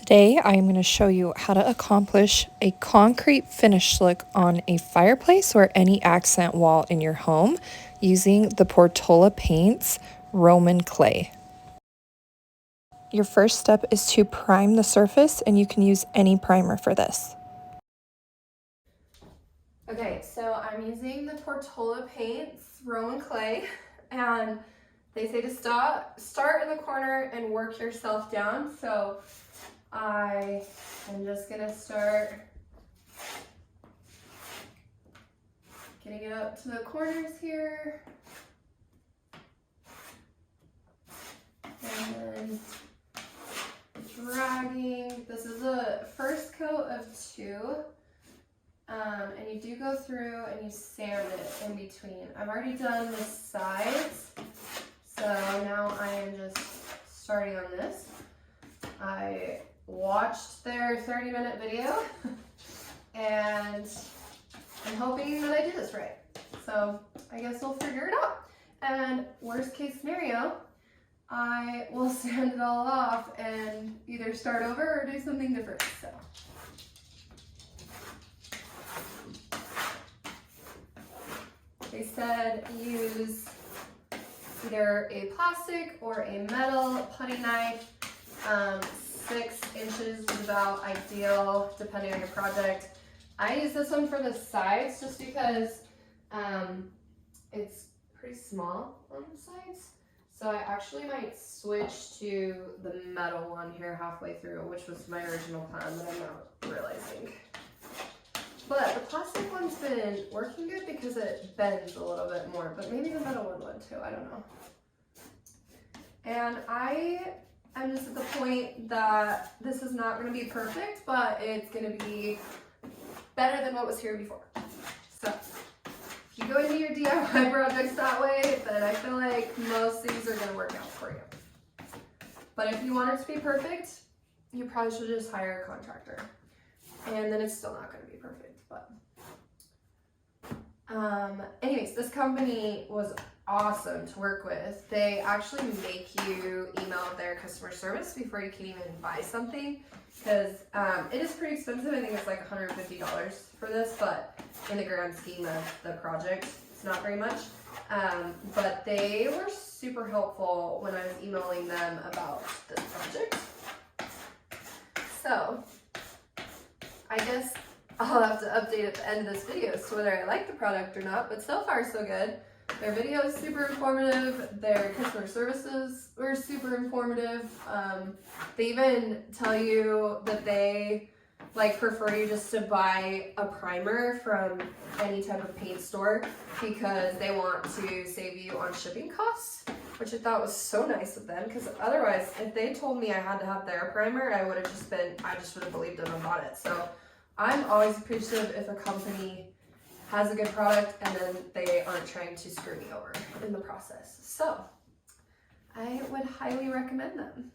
Today I'm going to show you how to accomplish a concrete finish look on a fireplace or any accent wall in your home using the Portola paints Roman clay. Your first step is to prime the surface, and you can use any primer for this. Okay, so I'm using the Portola paints Roman clay, and they say to start in the corner and work yourself down. So I am just gonna start getting it up to the corners here, and then dragging. This is a first coat of 2, and you do go through and you sand it in between. I've already done the sides, so now I am just starting on this. I watched their 30-minute video and I'm hoping that I did this right. So I guess we'll figure it out. And worst case scenario, I will sand it all off and either start over or do something different. So they said use either a plastic or a metal putty knife. 6 inches is about ideal depending on your project. I use this one for the sides just because it's pretty small on the sides. So I actually might switch to the metal one here halfway through, which was my original plan, but I'm not realizing. But the plastic one's been working good because it bends a little bit more, but maybe the metal one would too, I don't know. And I'm just at the point that this is not going to be perfect, but it's going to be better than what was here before. So if you go into your DIY projects that way, then I feel like most things are going to work out for you. But if you want it to be perfect, you probably should just hire a contractor. And then it's still not going to be perfect. But anyways, this company was awesome to work with. They actually make you email their customer service before you can even buy something, because it is pretty expensive. I think it's like $150 for this, but in the grand scheme of the project, it's not very much. But they were super helpful when I was emailing them about this project. So I guess I'll have to update at the end of this video as to whether I like the product or not, but so far so good. Their video is super informative. Their customer services were super informative. They even tell you that they prefer you just to buy a primer from any type of paint store because they want to save you on shipping costs, which I thought was so nice of them, because otherwise if they told me I had to have their primer, I just would have believed them and bought it. So I'm always appreciative if a company has a good product and then they aren't trying to screw me over in the process. So I would highly recommend them.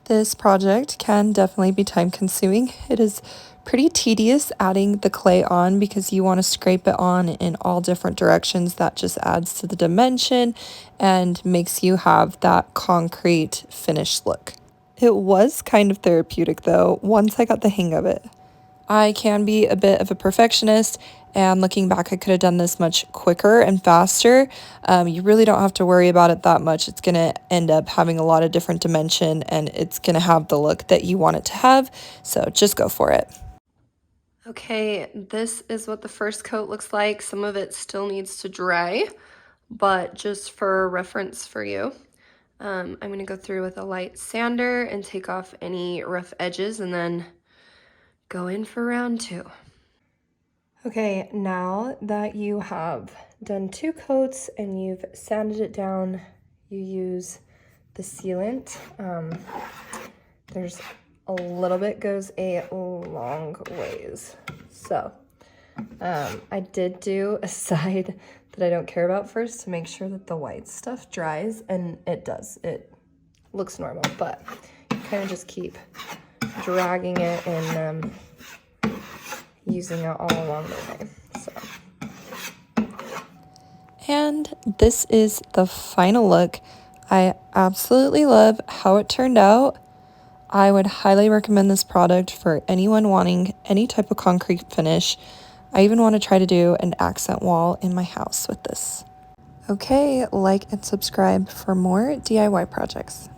This project can definitely be time consuming. It is pretty tedious adding the clay on because you want to scrape it on in all different directions. That just adds to the dimension and makes you have that concrete finished look. It was kind of therapeutic though, once I got the hang of it. I can be a bit of a perfectionist, and looking back, I could have done this much quicker and faster. You really don't have to worry about it that much. It's going to end up having a lot of different dimension, and it's going to have the look that you want it to have, so just go for it. Okay, this is what the first coat looks like. Some of it still needs to dry, but just for reference for you, I'm going to go through with a light sander and take off any rough edges and then go in for round 2. Okay, now that you have done 2 coats and you've sanded it down, you use the sealant. There's a little bit goes a long ways. So I did do a side that I don't care about first to make sure that the white stuff dries, and it does. It looks normal, but you kind of just keep dragging it and using it all along the way. So, and this is the final look. I absolutely love how it turned out. I would highly recommend this product for anyone wanting any type of concrete finish. I even want to try to do an accent wall in my house with this. Okay, like and subscribe for more DIY projects.